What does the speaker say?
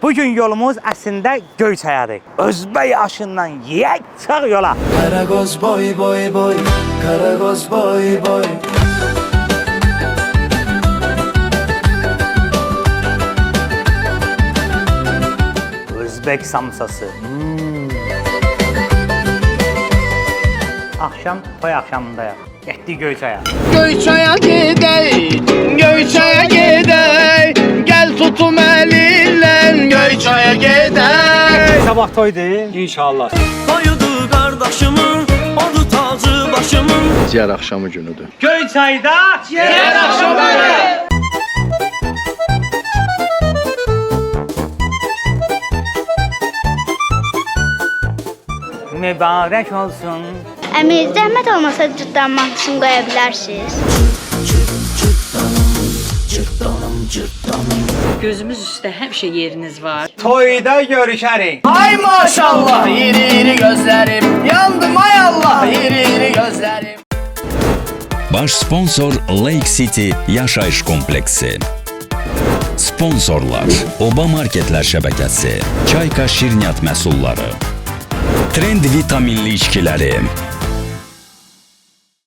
Bugün yolumuz əslində Göyçayadır. Özbək aşından yeyək çıx yola. Karagoz boy boy boy, Karagoz boy boy. Özbək samsası. Akşam toy akşamındayıq. Getdik Göyçaya. Göyçaya gedək, Göyçaya gedək. Gəl tutum əlindən, Göyçaya gedək. Sabah toydur. İnşallah. Toyudu qardaşımın, odu tacı başımın. Ciyər axşamı günüdür. Göyçayda Ciyər axşamı. mübarək olsun. Əmi, zəhmət olmasa cırtdan mahnısını qoya bilərsiniz. Gözümüz üstə həmişə yeriniz var. Toyda görüşərik. Ay maşallah, iri gözlərim. Yandım ay Allah, iri gözlərim. Baş sponsor Lake City Yaşayış Kompleksi. Sponsorlar Oba Marketlər şəbəkəsi, Çayka şirniyyat məhsulları, Trend vitaminli içkiləri,